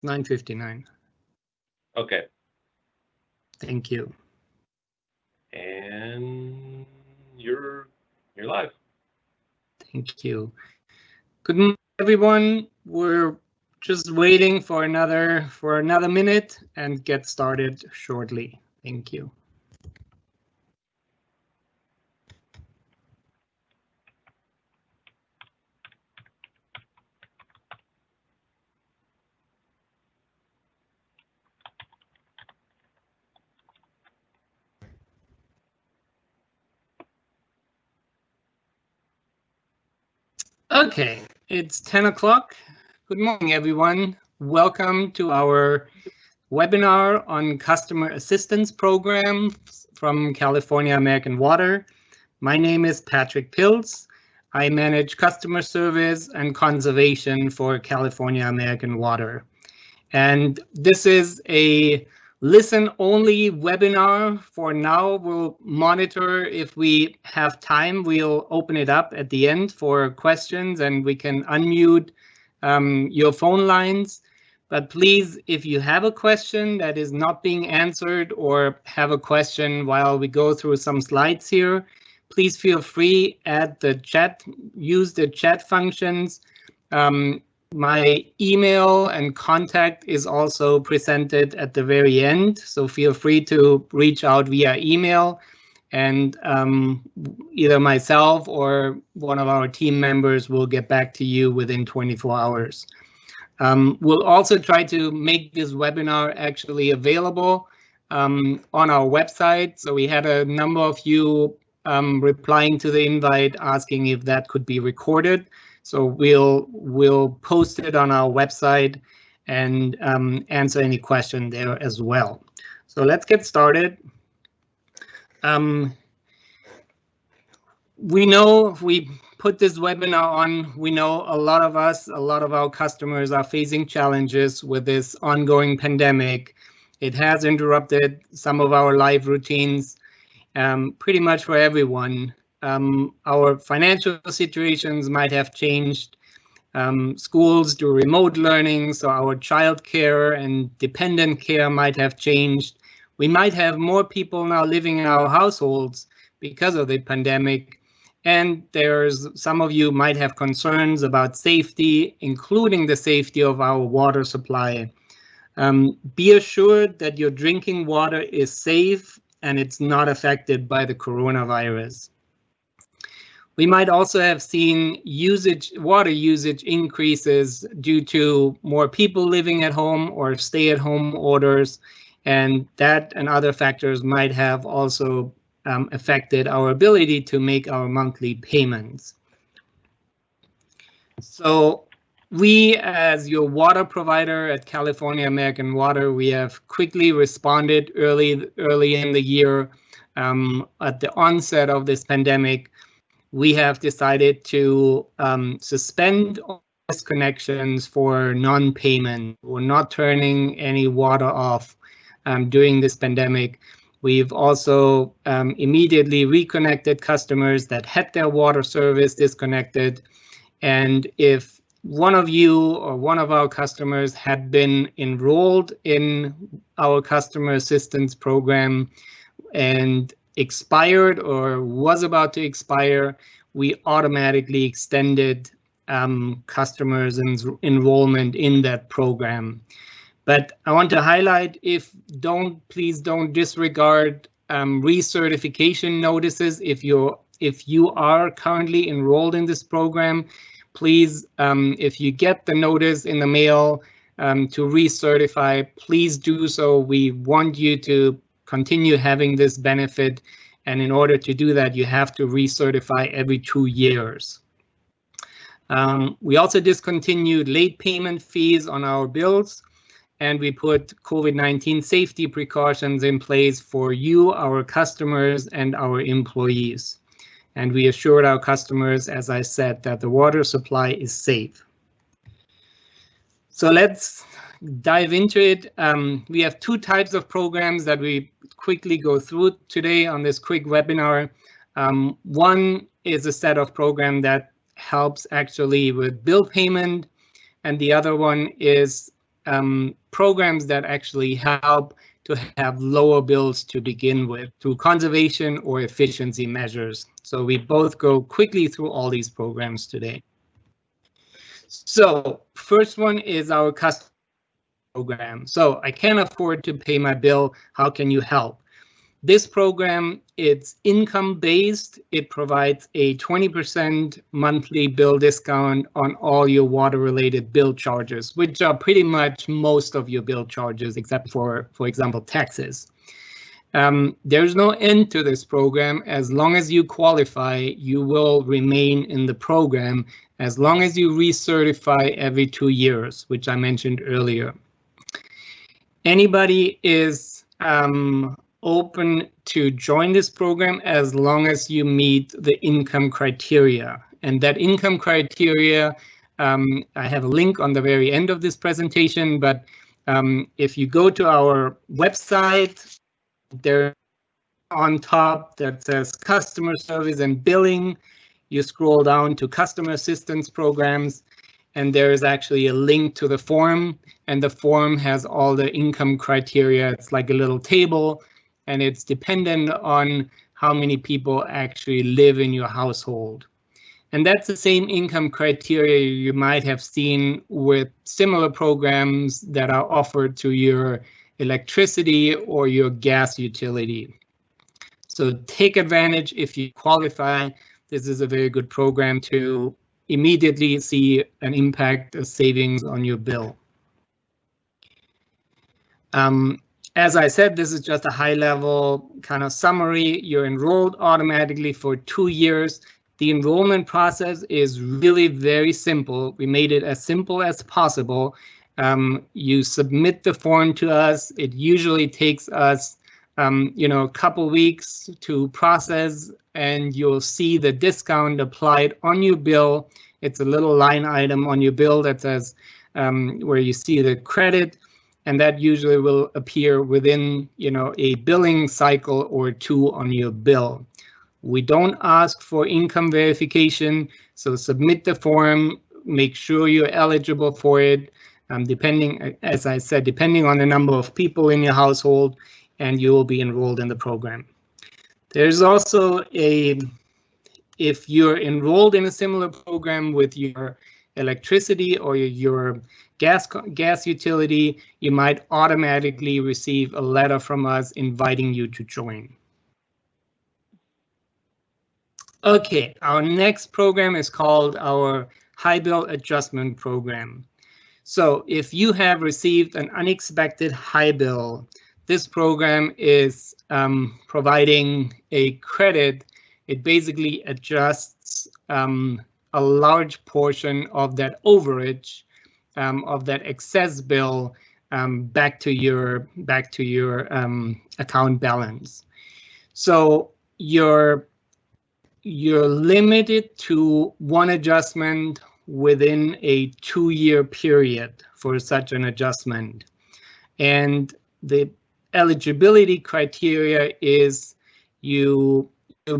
9:59. Okay. Thank you. And you're live. Thank you. Good morning, everyone. We're just waiting for another minute and get started shortly. Thank you. Okay, it's 10 o'clock. Good morning, everyone. Welcome to our webinar on customer assistance programs from California American Water. My name is Patrick Pilz. I manage customer service and conservation for California American Water. And this is a listen-only webinar for now. We'll monitor if we have time. We'll open it up at the end for questions and we can unmute your phone lines. But please, if you have a question that is not being answered or have a question while we go through some slides here, please feel free at the chat, use the chat functions. My email and contact is also presented at the very end, so feel free to reach out via email and either myself or one of our team members will get back to you within 24 hours. We'll also try to make this webinar actually available on our website. So we had a number of you replying to the invite asking if that could be recorded. So we'll post it on our website and answer any question there as well. So let's get started. We know we put this webinar on, we know a lot of our customers are facing challenges with this ongoing pandemic. It has interrupted some of our life routines pretty much for everyone. Our financial situations might have changed. Schools do remote learning, so our childcare and dependent care might have changed. We might have more people now living in our households because of the pandemic. And there's some of you might have concerns about safety, including the safety of our water supply. Be assured that your drinking water is safe and it's not affected by the coronavirus. We might also have seen water usage increases due to more people living at home or stay-at-home orders, and that and other factors might have also affected our ability to make our monthly payments. So we, as your water provider at California American Water, we have quickly responded early in the year. At the onset of this pandemic, we have decided to suspend all connections for non-payment. We're not turning any water off during this pandemic. We've also immediately reconnected customers that had their water service disconnected. And if one of you or one of our customers had been enrolled in our customer assistance program and expired or was about to expire, we automatically extended customers' enrollment in that program. But I want to highlight, please don't disregard recertification notices. If you are currently enrolled in this program, please, if you get the notice in the mail to recertify, please do so. We want you to continue having this benefit, and in order to do that, you have to recertify every 2 years. We also discontinued late payment fees on our bills, and we put COVID-19 safety precautions in place for you, our customers, and our employees. And we assured our customers, as I said, that the water supply is safe. So let's dive into it. We have 2 types of programs that we quickly go through today on this quick webinar. One is a set of programs that helps actually with bill payment, and the other one is programs that actually help to have lower bills to begin with through conservation or efficiency measures. So we both go quickly through all these programs today. So first one is our customer program. So I can't afford to pay my bill. How can you help? This program, it's income-based. It provides a 20% monthly bill discount on all your water-related bill charges, which are pretty much most of your bill charges, except for example, taxes. There's no end to this program. As long as you qualify, you will remain in the program as long as you recertify every 2 years, which I mentioned earlier. Anybody is open to join this program as long as you meet the income criteria. And that income criteria, I have a link on the very end of this presentation, but if you go to our website, there on top that says customer service and billing, you scroll down to customer assistance programs, and there is actually a link to the form, and the form has all the income criteria. It's like a little table, and it's dependent on how many people actually live in your household. And that's the same income criteria you might have seen with similar programs that are offered to your electricity or your gas utility. So take advantage if you qualify. This is a very good program to immediately see an impact, a savings on your bill. As I said, this is just a high-level kind of summary. You're enrolled automatically for 2 years. The enrollment process is really very simple. We made it as simple as possible. You submit the form to us. It usually takes us, a couple weeks to process, and you'll see the discount applied on your bill. It's a little line item on your bill that says where you see the credit. And that usually will appear within, a billing cycle or 2 on your bill. We don't ask for income verification, so submit the form, make sure you're eligible for it, depending, as I said, depending on the number of people in your household, and you will be enrolled in the program. There's also if you're enrolled in a similar program with your electricity or your gas utility, you might automatically receive a letter from us inviting you to join. Okay, our next program is called our High Bill Adjustment Program. So if you have received an unexpected high bill, this program is providing a credit. It basically adjusts a large portion of that overage, of that excess bill, back to your account balance. So you're limited to one adjustment within a 2-year period for such an adjustment, and the eligibility criteria is your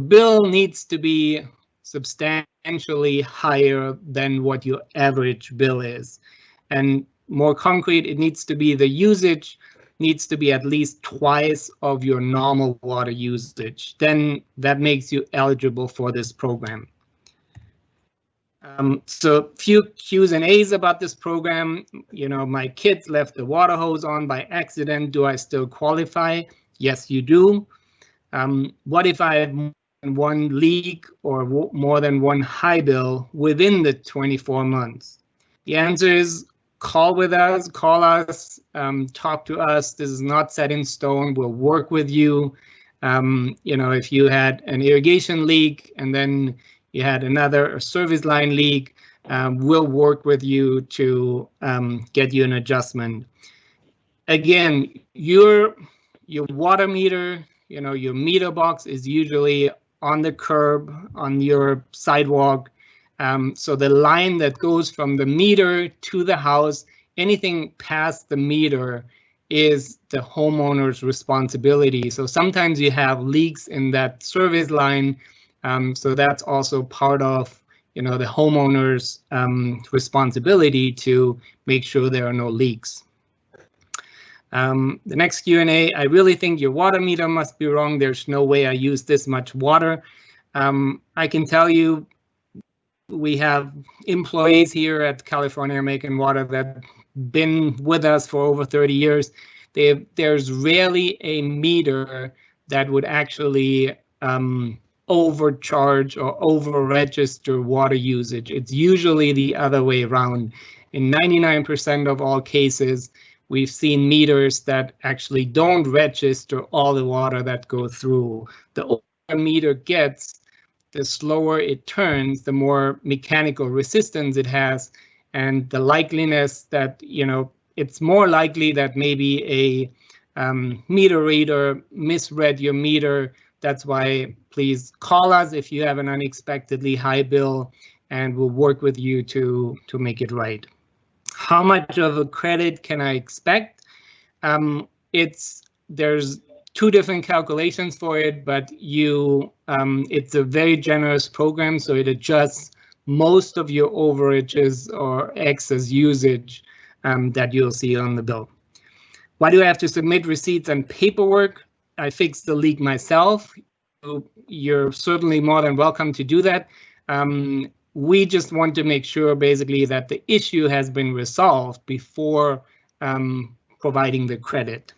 bill needs to be substantially higher than what your average bill is. And more concrete, it needs to be the usage needs to be at least twice of your normal water usage. Then that makes you eligible for this program. So few Q's and A's about this program. My kids left the water hose on by accident. Do I still qualify? Yes, you do. What if I have one leak or more than one high bill within the 24 months? The answer is call us, talk to us. This is not set in stone. We'll work with you. If you had an irrigation leak and then you had another service line leak, we'll work with you to get you an adjustment. Again, your water meter, your meter box is usually on the curb, on your sidewalk. So the line that goes from the meter to the house, anything past the meter is the homeowner's responsibility. So sometimes you have leaks in that service line. So that's also part of, the homeowner's responsibility to make sure there are no leaks. The next Q&A, I really think your water meter must be wrong. There's no way I use this much water. I can tell you we have employees here at California American Water that been with us for over 30 years. There's rarely a meter that would actually overcharge or over-register water usage. It's usually the other way around. In 99% of all cases, we've seen meters that actually don't register all the water that go through. The older a meter gets, the slower it turns, the more mechanical resistance it has, and the likeliness that, you know, it's more likely that maybe a meter reader misread your meter. That's why please call us if you have an unexpectedly high bill, and we'll work with you to make it right. How much of a credit can I expect? There's two different calculations for it, but it's a very generous program, so it adjusts most of your overages or excess usage that you'll see on the bill. Why do I have to submit receipts and paperwork? I fixed the leak myself. You're certainly more than welcome to do that. We just want to make sure basically that the issue has been resolved before providing the credit.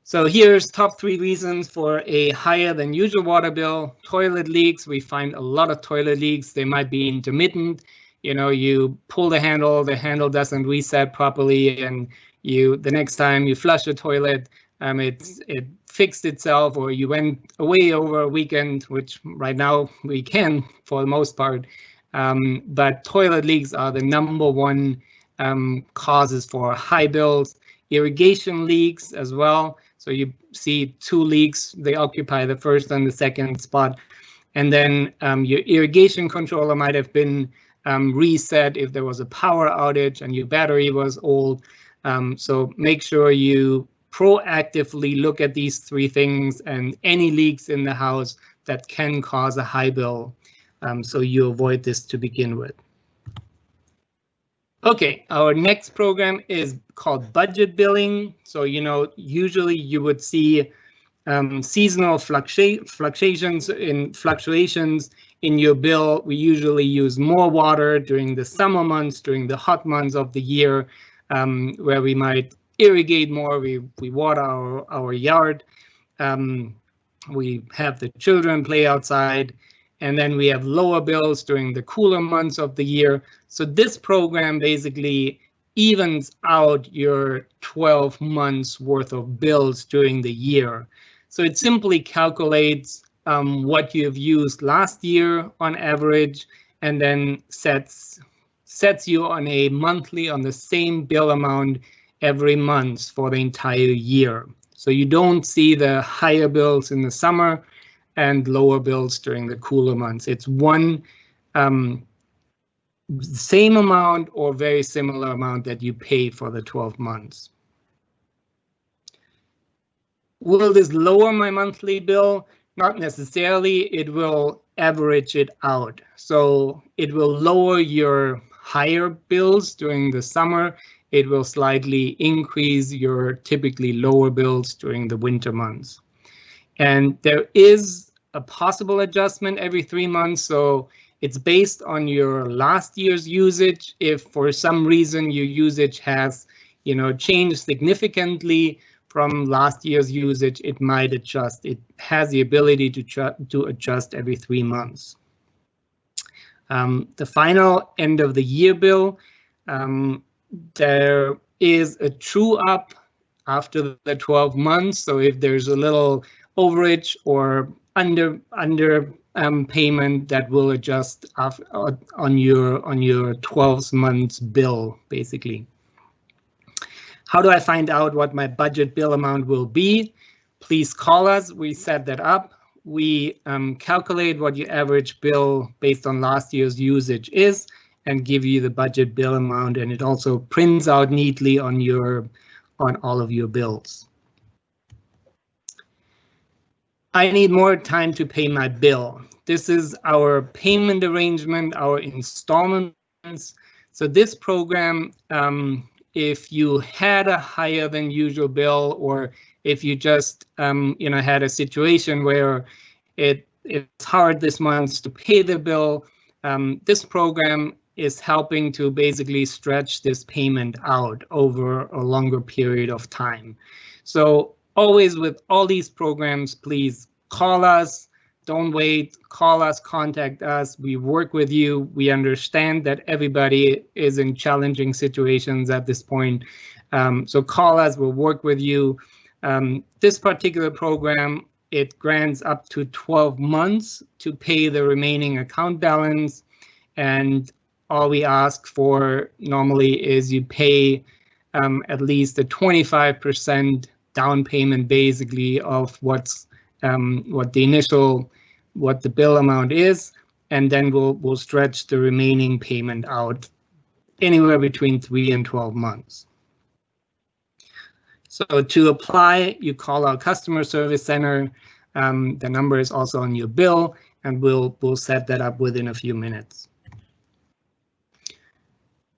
So here's top 3 reasons for a higher than usual water bill. Toilet leaks. We find a lot of toilet leaks. They might be intermittent. You know, you pull the handle doesn't reset properly, and the next time you flush the toilet, it fixed itself, or you went away over a weekend, which right now we can for the most part. But toilet leaks are the #1 causes for high bills. Irrigation leaks as well. So you see 2 leaks, they occupy the first and the second spot. And then your irrigation controller might have been reset if there was a power outage and your battery was old. So make sure you proactively look at these 3 things and any leaks in the house that can cause a high bill, so you avoid this to begin with. Okay, our next program is called budget billing. So, you know, usually you would see seasonal fluctuations in your bill. We usually use more water during the summer months, during the hot months of the year, where we might irrigate more, we water our yard, we have the children play outside, and then we have lower bills during the cooler months of the year. So this program basically evens out your 12 months worth of bills during the year. So it simply calculates what you have used last year on average, and then sets you on a monthly on the same bill amount every month for the entire year. So you don't see the higher bills in the summer and lower bills during the cooler months. It's one same amount or very similar amount that you pay for the 12 months. Will this lower my monthly bill? Not necessarily. It will average it out. So it will lower your higher bills during the summer. It will slightly increase your typically lower bills during the winter months. And there is a possible adjustment every 3 months. So it's based on your last year's usage. If for some reason your usage has, you know, changed significantly from last year's usage, it might adjust. It has the ability to adjust every 3 months. The final end of the year bill, there is a true up after the 12 months. So if there's a little overage or under payment, that will adjust on your 12 months bill, basically. How do I find out what my budget bill amount will be? Please call us. We set that up. We calculate what your average bill based on last year's usage is and give you the budget bill amount, and it also prints out neatly on all of your bills. I need more time to pay my bill. This is our payment arrangement, our installments. So this program if you had a higher than usual bill, or if you just had a situation where it's hard this month to pay the bill, this program is helping to basically stretch this payment out over a longer period of time. So always with all these programs, please call us. Don't wait, call us, contact us. We work with you. We understand that everybody is in challenging situations at this point. So call us, we'll work with you. This particular program, it grants up to 12 months to pay the remaining account balance. And all we ask for normally is you pay at least a 25% down payment basically of what the bill amount is, and then we'll stretch the remaining payment out anywhere between 3 and 12 months. So to apply, you call our customer service center. The number is also on your bill, and we'll set that up within a few minutes.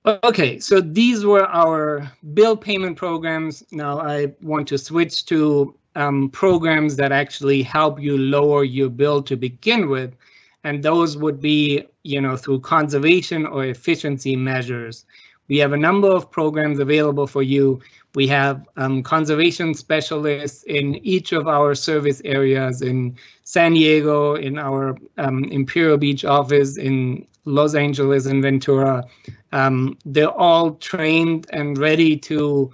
Okay, so these were our bill payment programs. Now I want to switch to programs that actually help you lower your bill to begin with, and those would be, through conservation or efficiency measures. We have a number of programs available for you. We have conservation specialists in each of our service areas in San Diego, in our Imperial Beach office, in Los Angeles and Ventura. They're all trained and ready to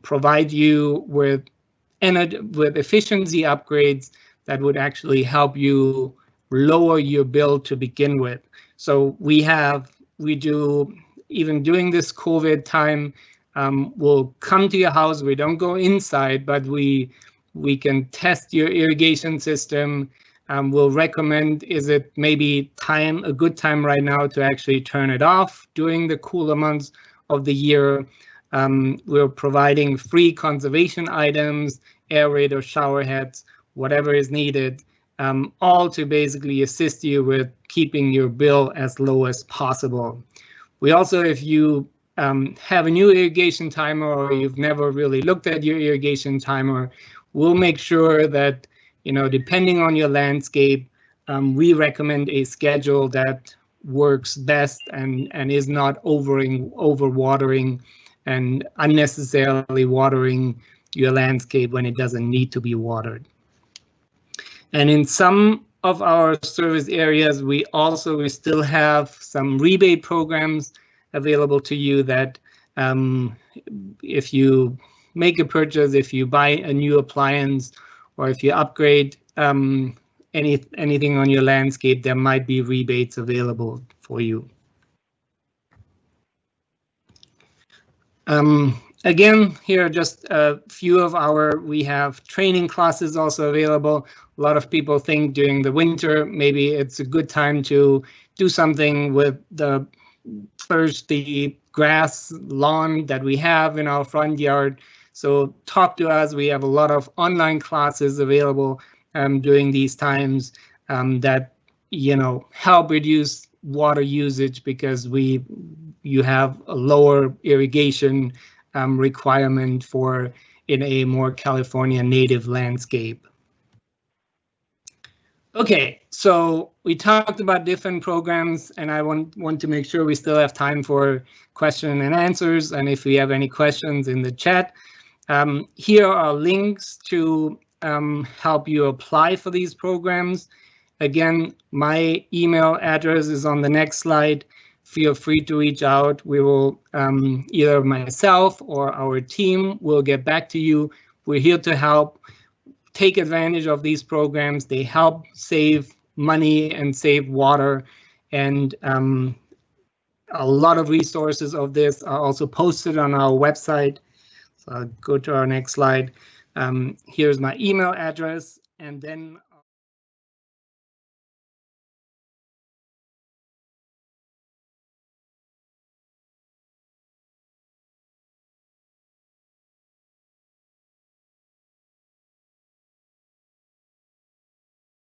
provide you with efficiency upgrades that would actually help you lower your bill to begin with. So we do, even during this COVID time, we'll come to your house. We don't go inside, but we can test your irrigation system. We'll recommend, is it maybe a good time right now to actually turn it off during the cooler months of the year. We're providing free conservation items, aerator, shower heads, whatever is needed, all to basically assist you with keeping your bill as low as possible. We also, if you have a new irrigation timer or you've never really looked at your irrigation timer, we'll make sure that, depending on your landscape, we recommend a schedule that works best and is not overwatering and unnecessarily watering your landscape when it doesn't need to be watered. And in some of our service areas, we still have some rebate programs available to you that if you make a purchase, if you buy a new appliance, or if you upgrade anything on your landscape, there might be rebates available for you. Again, here are just a few we have training classes also available. A lot of people think during the winter, maybe it's a good time to do something with the grass lawn that we have in our front yard. So talk to us. We have a lot of online classes available during these times that help reduce water usage because you have a lower irrigation requirement in a more California native landscape. Okay, so we talked about different programs, and I want to make sure we still have time for question and answers. And if we have any questions in the chat, here are links to help you apply for these programs. Again, my email address is on the next slide. Feel free to reach out. We will, either myself or our team will get back to you. We're here to help. Take advantage of these programs. They help save money and save water. And a lot of resources of this are also posted on our website. So I'll go to our next slide. Here's my email address, and then